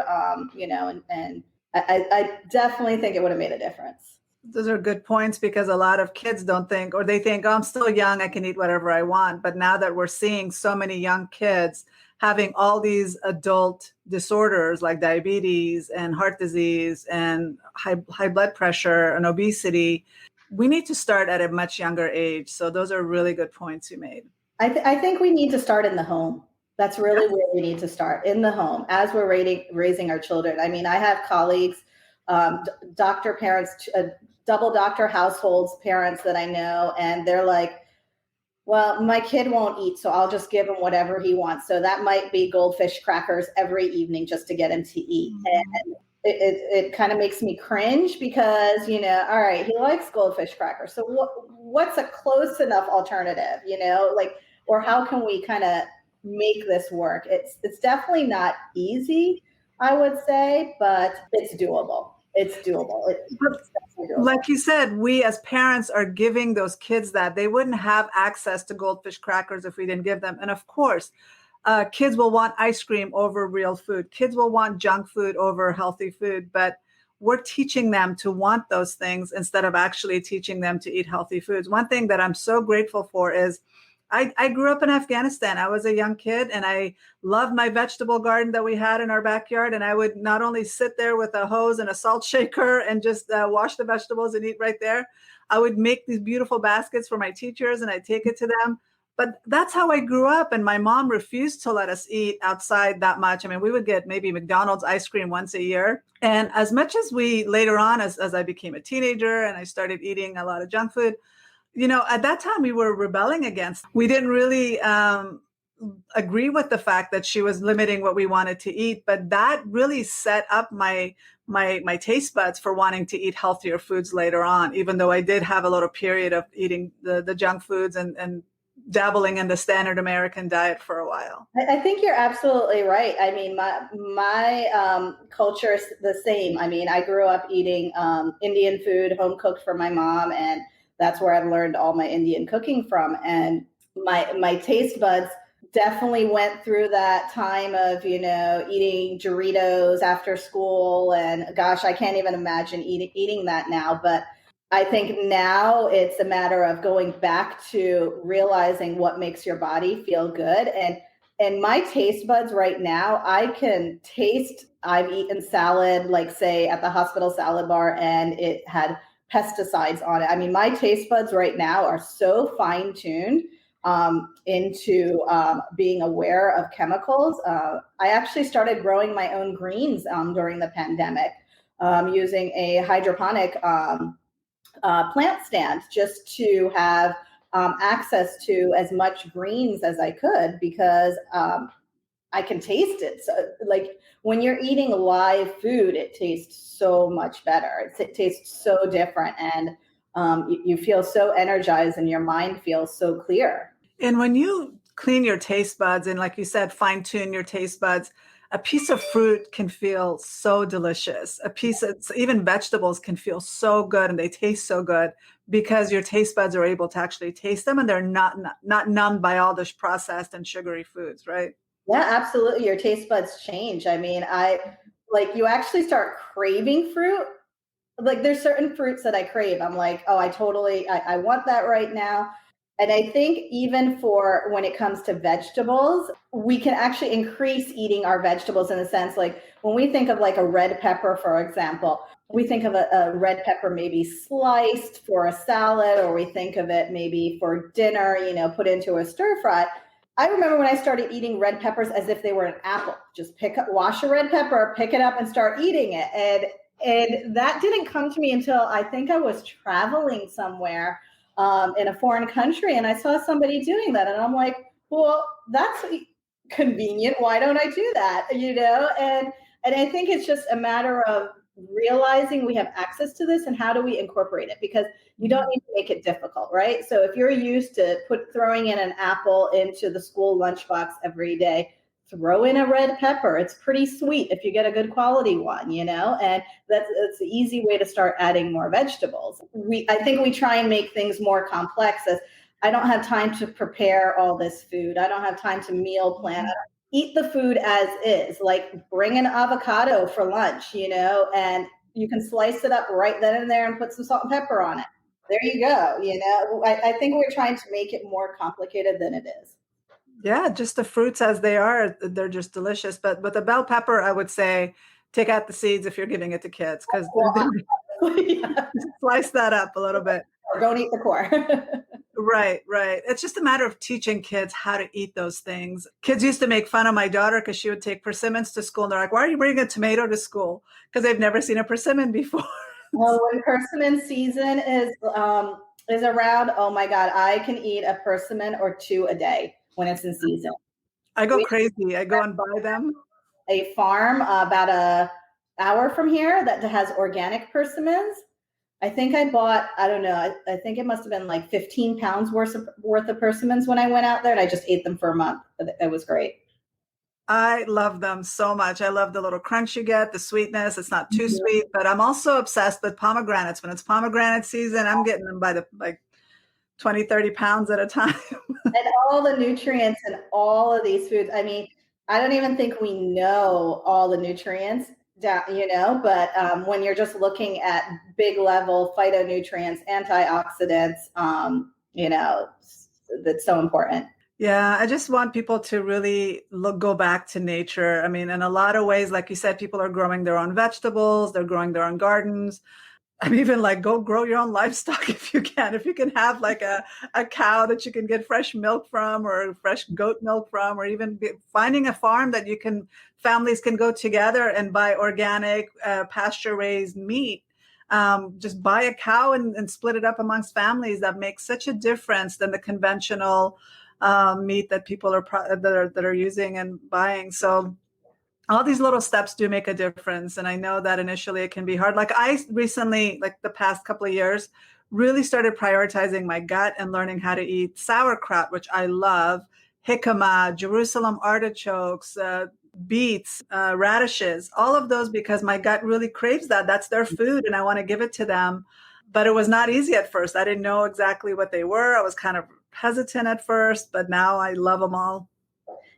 And I definitely think it would have made a difference. Those are good points, because a lot of kids don't think, or they think, oh, I'm still young, I can eat whatever I want. But now that we're seeing so many young kids having all these adult disorders like diabetes and heart disease and high blood pressure and obesity, we need to start at a much younger age. So those are really good points you made. I think we need to start in the home. That's really where we need to start, in the home, as we're raising our children. I mean, I have colleagues, doctor parents, double doctor households, parents that I know, and they're like, well, my kid won't eat, so I'll just give him whatever he wants. So that might be goldfish crackers every evening just to get him to eat. And it kind of makes me cringe, because, all right, he likes goldfish crackers. So what's a close enough alternative, like, or how can we kind of make this work? It's definitely not easy, I would say, but it's doable. It's doable. It's definitely doable. Like you said, we as parents are giving those kids that. They wouldn't have access to goldfish crackers if we didn't give them. And of course, kids will want ice cream over real food. Kids will want junk food over healthy food, but we're teaching them to want those things instead of actually teaching them to eat healthy foods. One thing that I'm so grateful for is I grew up in Afghanistan. I was a young kid and I loved my vegetable garden that we had in our backyard. And I would not only sit there with a hose and a salt shaker and just wash the vegetables and eat right there, I would make these beautiful baskets for my teachers and I'd take it to them. But that's how I grew up. And my mom refused to let us eat outside that much. I mean, we would get maybe McDonald's ice cream once a year. And as much as we later on, as I became a teenager and I started eating a lot of junk food, at that time we were rebelling against. We didn't really agree with the fact that she was limiting what we wanted to eat, but that really set up my taste buds for wanting to eat healthier foods later on, even though I did have a little period of eating the junk foods and dabbling in the standard American diet for a while. I think you're absolutely right. I mean, my culture is the same. I mean, I grew up eating Indian food, home cooked for my mom, and that's where I've learned all my Indian cooking from. And my taste buds definitely went through that time of, eating Doritos after school. And gosh, I can't even imagine eating that now. But I think now it's a matter of going back to realizing what makes your body feel good. And my taste buds right now, I can taste, I've eaten salad, like say at the hospital salad bar, and it had pesticides on it. I mean, my taste buds right now are so fine tuned into being aware of chemicals. I actually started growing my own greens during the pandemic using a hydroponic plant stand just to have access to as much greens as I could because I can taste it. So, like when you're eating live food, it tastes so much better. It tastes so different, and you feel so energized, and your mind feels so clear. And when you clean your taste buds, and like you said, fine tune your taste buds, a piece of fruit can feel so delicious. A piece of even vegetables can feel so good, and they taste so good because your taste buds are able to actually taste them, and they're not numbed by all this processed and sugary foods, right? Yeah, absolutely. Your taste buds change. I mean, you actually start craving fruit. Like there's certain fruits that I crave. I'm like, oh, I want that right now. And I think even for when it comes to vegetables, we can actually increase eating our vegetables in a sense. Like when we think of like a red pepper, for example, we think of a red pepper maybe sliced for a salad, or we think of it maybe for dinner, put into a stir fry. I remember when I started eating red peppers as if they were an apple. Just wash a red pepper, pick it up and start eating it. And that didn't come to me until I think I was traveling somewhere in a foreign country, and I saw somebody doing that, and I'm like, well, that's convenient. Why don't I do that? And I think it's just a matter of realizing we have access to this and how do we incorporate it, because you don't need to make it difficult, right? So if you're used to throwing in an apple into the school lunchbox every day, throw in a red pepper. It's pretty sweet if you get a good quality one, and that's the easy way to start adding more vegetables. I think we try and make things more complex as I don't have time to prepare all this food. I don't have time to meal plan. Eat the food as is, like bring an avocado for lunch, and you can slice it up right then and there and put some salt and pepper on it. There you go. I think we're trying to make it more complicated than it is. Yeah, just the fruits as they are, they're just delicious. But with the bell pepper, I would say take out the seeds if you're giving it to kids because Yeah. slice that up a little bit. Or don't eat the core. Right, right. It's just a matter of teaching kids how to eat those things. Kids used to make fun of my daughter because she would take persimmons to school. And they're like, why are you bringing a tomato to school? Because they've never seen a persimmon before. Well, when persimmon season is around, oh my God, I can eat a persimmon or two a day when it's in season. I go crazy. I go and buy them. A farm about a hour from here that has organic persimmons. I think I bought, I don't know, I think it must have been like 15 pounds worth of persimmons when I went out there, and I just ate them for a month. It was great. I love them so much. I love the little crunch you get, the sweetness. It's not too Mhm. sweet, but I'm also obsessed with pomegranates. When it's pomegranate season, I'm getting them by the like 20, 30 pounds at a time. And all the nutrients in all of these foods. I mean, I don't even think we know all the nutrients, but when you're just looking at big level phytonutrients, antioxidants, that's so important. Yeah, I just want people to really go back to nature. I mean, in a lot of ways, like you said, people are growing their own vegetables, they're growing their own gardens. I'm even like, go grow your own livestock if you can. If you can have like a cow that you can get fresh milk from, or fresh goat milk from, or even finding a farm that families can go together and buy organic, pasture raised meat. Just buy a cow and split it up amongst families. That makes such a difference than the conventional meat that people that are using and buying. So all these little steps do make a difference. And I know that initially it can be hard. Like I recently, like the past couple of years, really started prioritizing my gut and learning how to eat sauerkraut, which I love, jicama, Jerusalem artichokes, beets, radishes, all of those, because my gut really craves that. That's their food and I want to give it to them. But it was not easy at first. I didn't know exactly what they were. I was kind of hesitant at first, but now I love them all.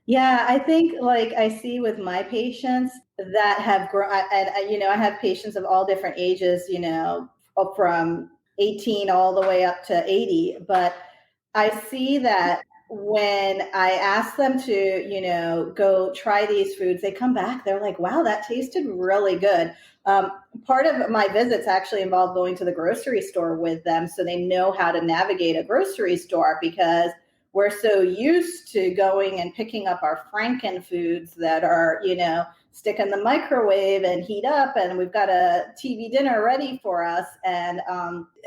Yeah, I think like I see with my patients that have grown, and I have patients of all different ages, up from 18 all the way up to 80. But I see that when I ask them to, go try these foods, they come back, they're like, wow, that tasted really good. Um, Part of my visits actually involve going to the grocery store with them so they know how to navigate a grocery store, because we're so used to going and picking up our Franken foods that are, stick in the microwave and heat up, and we've got a TV dinner ready for us. And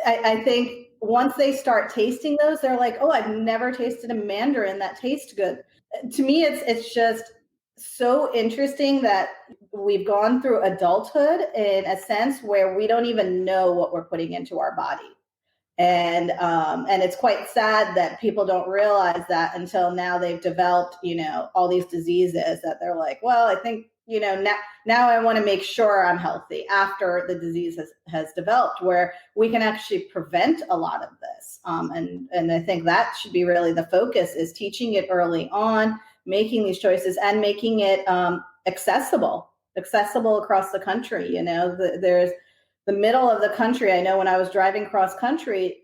I think once they start tasting those, they're like, oh, I've never tasted a mandarin that tastes good. To me, it's just so interesting that we've gone through adulthood in a sense where we don't even know what we're putting into our body. And it's quite sad that people don't realize that until now they've developed, all these diseases that they're like, well, I think, now I want to make sure I'm healthy after the disease has developed, where we can actually prevent a lot of this. And I think that should be really the focus, is teaching it early on, making these choices and making it accessible across the country. There's the middle of the country. I know when I was driving cross country,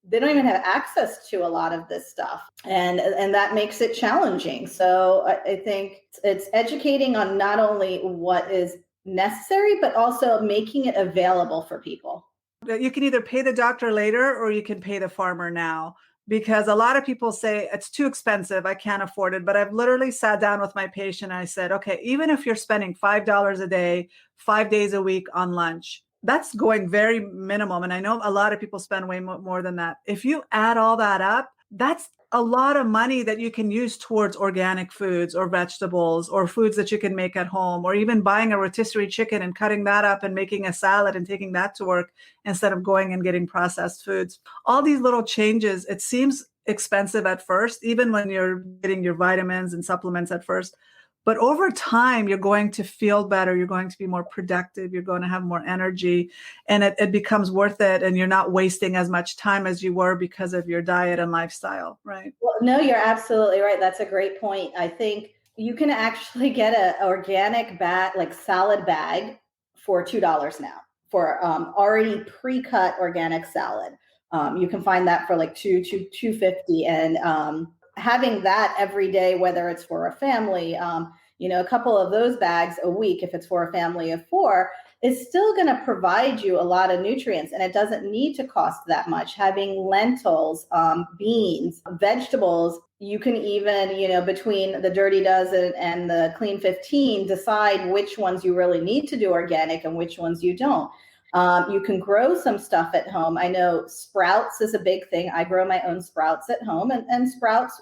they don't even have access to a lot of this stuff, and that makes it challenging. So I think it's educating on not only what is necessary, but also making it available for people. You can either pay the doctor later or you can pay the farmer now, because a lot of people say it's too expensive, I can't afford it. But I've literally sat down with my patient and I said, okay, even if you're spending $5 a day, 5 days a week on lunch, that's going very minimum. And I know a lot of people spend way more than that. If you add all that up, that's a lot of money that you can use towards organic foods or vegetables or foods that you can make at home, or even buying a rotisserie chicken and cutting that up and making a salad and taking that to work instead of going and getting processed foods. All these little changes, it seems expensive at first, even when you're getting your vitamins and supplements at first. But over time, you're going to feel better. You're going to be more productive. You're going to have more energy, and it becomes worth it. And you're not wasting as much time as you were because of your diet and lifestyle, right? Well, no, you're absolutely right. That's a great point. I think you can actually get an organic bag, like salad bag, for $2 now for already pre-cut organic salad. You can find that for like $2.50, and having that every day, whether it's for a family, a couple of those bags a week, if it's for a family of four, is still going to provide you a lot of nutrients, and it doesn't need to cost that much. Having lentils, beans, vegetables, you can even, between the Dirty Dozen and the Clean 15, decide which ones you really need to do organic and which ones you don't. You can grow some stuff at home. I know sprouts is a big thing. I grow my own sprouts at home, and sprouts,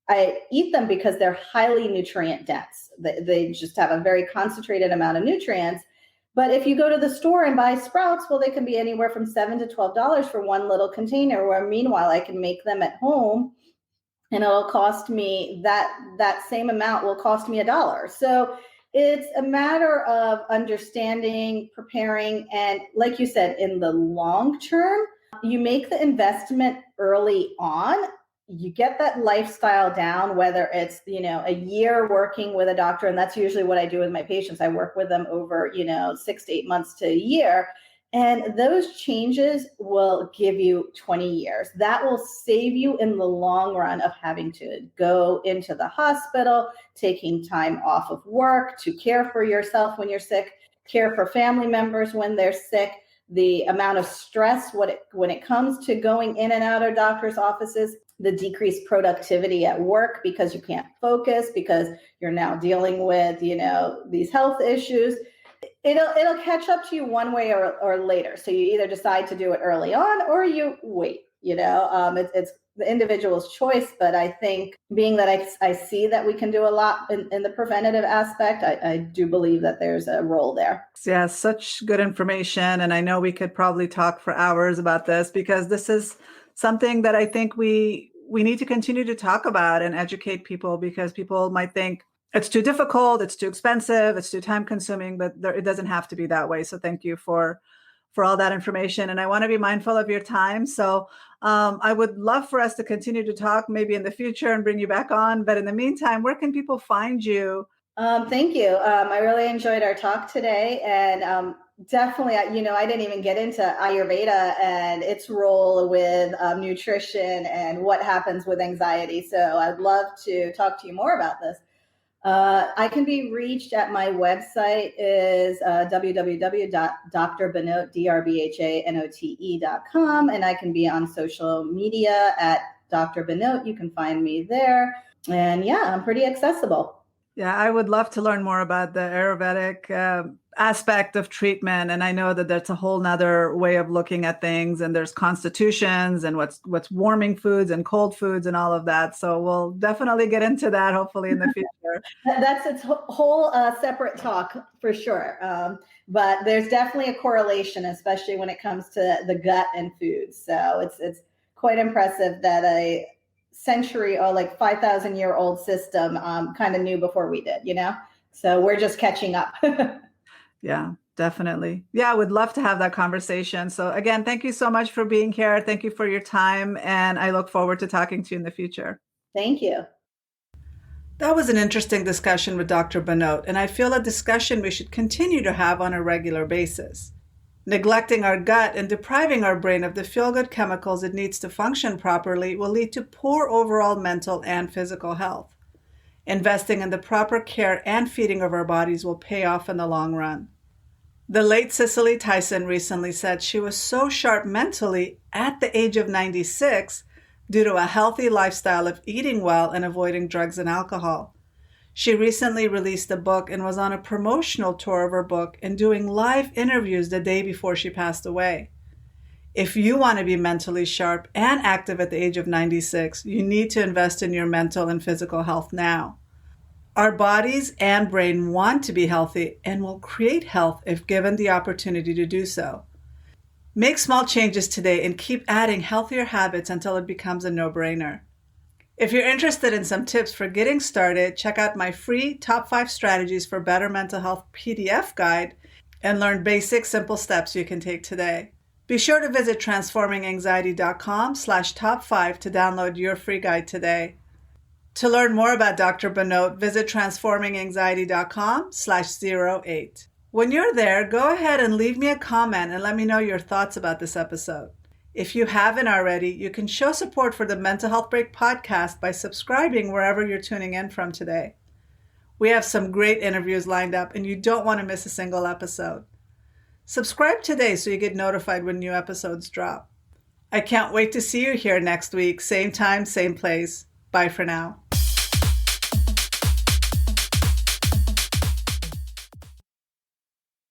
I eat them because they're highly nutrient dense. They just have a very concentrated amount of nutrients. But if you go to the store and buy sprouts, well, they can be anywhere from $7 to $12 for one little container, where meanwhile I can make them at home and it'll cost me that same amount will cost me $1. So it's a matter of understanding, preparing, and like you said, in the long term, you make the investment early on, you get that lifestyle down, whether it's, a year working with a doctor, and that's usually what I do with my patients. I work with them over, 6 to 8 months to a year. And those changes will give you 20 years. That will save you in the long run of having to go into the hospital, taking time off of work to care for yourself when you're sick, care for family members when they're sick, the amount of stress when it comes to going in and out of doctors' offices, the decreased productivity at work because you can't focus, because you're now dealing with, these health issues. It'll catch up to you one way or later. So you either decide to do it early on or you wait. It's the individual's choice. But I think, being that I see that we can do a lot in the preventative aspect, I do believe that there's a role there. Yeah, such good information. And I know we could probably talk for hours about this, because this is something that I think we need to continue to talk about and educate people, because people might think it's too difficult, it's too expensive, it's too time consuming, but it doesn't have to be that way. So thank you for all that information. And I want to be mindful of your time. So I would love for us to continue to talk maybe in the future and bring you back on. But in the meantime, where can people find you? Thank you. I really enjoyed our talk today, and definitely, I didn't even get into Ayurveda and its role with nutrition and what happens with anxiety. So I'd love to talk to you more about this. I can be reached at my website is www.drbhanote.com, and I can be on social media at Dr. Bhanote. You can find me there. And yeah, I'm pretty accessible. Yeah, I would love to learn more about the Ayurvedic aspect of treatment. And I know that that's a whole nother way of looking at things. And there's constitutions and what's warming foods and cold foods and all of that. So we'll definitely get into that, hopefully, in the future. That's its whole separate talk for sure. But there's definitely a correlation, especially when it comes to the gut and foods. So it's quite impressive that a century or 5,000-year-old system kind of knew before we did, so we're just catching up. Yeah, definitely. Yeah, I would love to have that conversation. So again, thank you so much for being here. Thank you for your time, and I look forward to talking to you in the future. Thank you. That was an interesting discussion with Dr. Bhanote, and I feel a discussion we should continue to have on a regular basis. Neglecting our gut and depriving our brain of the feel-good chemicals it needs to function properly will lead to poor overall mental and physical health. Investing in the proper care and feeding of our bodies will pay off in the long run. The late Cicely Tyson recently said she was so sharp mentally at the age of 96 due to a healthy lifestyle of eating well and avoiding drugs and alcohol. She recently released a book and was on a promotional tour of her book and doing live interviews the day before she passed away. If you want to be mentally sharp and active at the age of 96, you need to invest in your mental and physical health now. Our bodies and brain want to be healthy and will create health if given the opportunity to do so. Make small changes today and keep adding healthier habits until it becomes a no-brainer. If you're interested in some tips for getting started, check out my free Top 5 Strategies for Better Mental Health PDF guide and learn basic, simple steps you can take today. Be sure to visit transforminganxiety.com/top5 to download your free guide today. To learn more about Dr. Bhanote, visit transforminganxiety.com/08. When you're there, go ahead and leave me a comment and let me know your thoughts about this episode. If you haven't already, you can show support for the Mental Health Break podcast by subscribing wherever you're tuning in from today. We have some great interviews lined up, and you don't want to miss a single episode. Subscribe today so you get notified when new episodes drop. I can't wait to see you here next week, same time, same place. Bye for now.